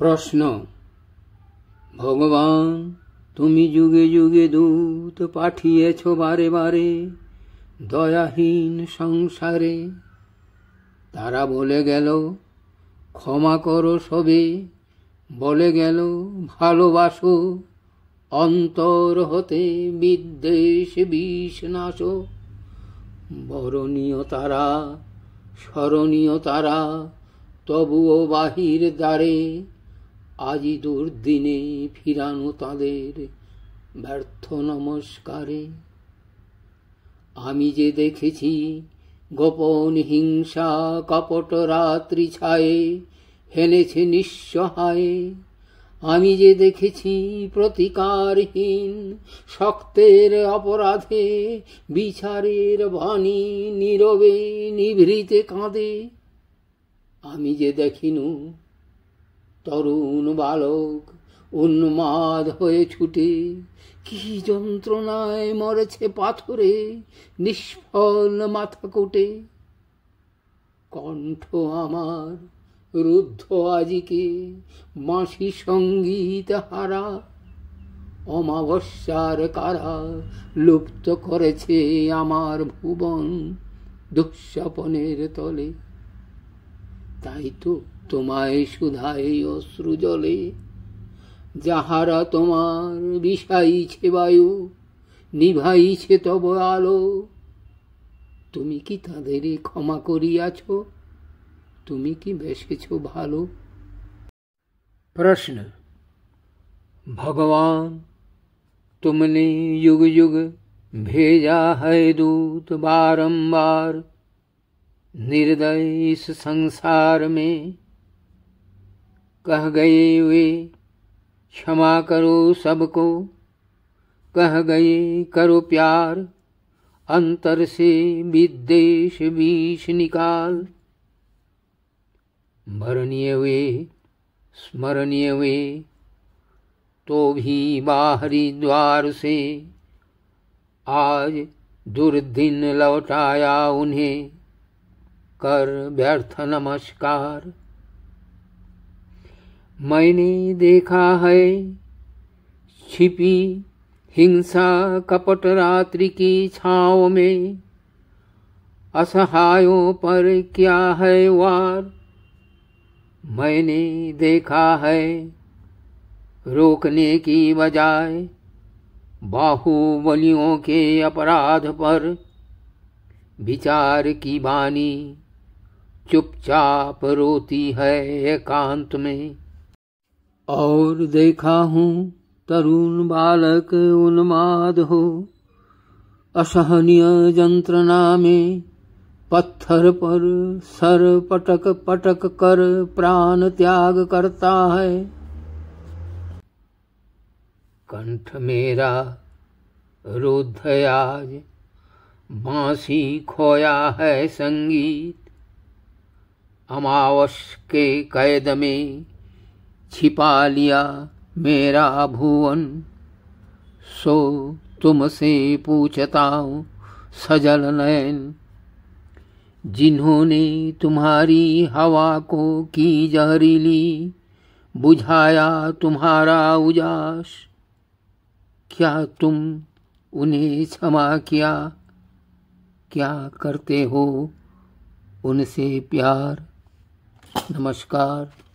প্রশ্ন, ভগবান তুমি যুগে যুগে দূত পাঠিয়েছ বারে বারে দয়াহীন সংসারে। তারা বলে গেল ক্ষমা করো সবে, বলে গেল ভালোবাসো, অন্তর হতে বিদ্বেষ বিষ নাশো। বরণীয় তারা স্মরণীয় তারা তবুও বাহির দ্বারে, আজি দুর্দিনে ফিরানো তাদের ব্যর্থ নমস্কারে। আমি যে দেখেছি গোপন হিংসা কপট রাত্রি ছায়ে হেলেছে নিঃসহায়ে। আমি যে দেখেছি প্রতিকারহীন শক্তের অপরাধে বিচারের বাণী নীরবে নিভৃতে কাঁদে। আমি যে দেখিনু তরুণ বালক উন্মাদ হয়ে ছুটে কি যন্ত্রণায় মরেছে পাথরে নিষ্ফল মাথা কোটে। কণ্ঠ আমার রুদ্ধ আজিকে বাঁশি সঙ্গীত হারা, অমাবস্যার কারা লুপ্ত করেছে আমার ভুবন দুঃস্বপনের তলে। তাই তো তোমায় শুধাই অশ্রু জলে, যাহারা তোমার বিষাইছে বায়ু নিভাইছে তব আলো। তুমি কি তাদেরই ক্ষমা করিয়াছ? তুমি কি বেসেছ ভালো? प्रश्न, भगवान तुमने युग युग भेजा है दूत बारंबार निर्दय इस संसार में। कह गए वे क्षमा करो सबको, कह गए करो प्यार, अंतर से विद्वेष विष निकाल। भरणीय वे स्मरणीय वे तो भी बाहरी द्वार से, आज दुर्दिन लौटाया उन्हें कर व्यर्थ नमस्कार। मैंने देखा है छिपी हिंसा कपट रात्रि की छाँव में, असहायों पर क्या है वार। मैंने देखा है रोकने की बजाय बाहुबलियों के अपराध पर विचार की बानी चुपचाप रोती है एकांत में। और देखा हूँ तरुण बालक उन्माद हो असहनीय यंत्रणा में पत्थर पर सर पटक पटक कर प्राण त्याग करता है। कंठ मेरा रुद्ध आज बांसी खोया है संगीत, अमावस के कैद में छिपा लिया मेरा भुवन। सो तुमसे पूछता हूँ सजल नयन, जिन्होंने तुम्हारी हवा को की जहरीली, बुझाया तुम्हारा उजास, क्या तुम उन्हें क्षमा किया? क्या करते हो उनसे प्यार? नमस्कार।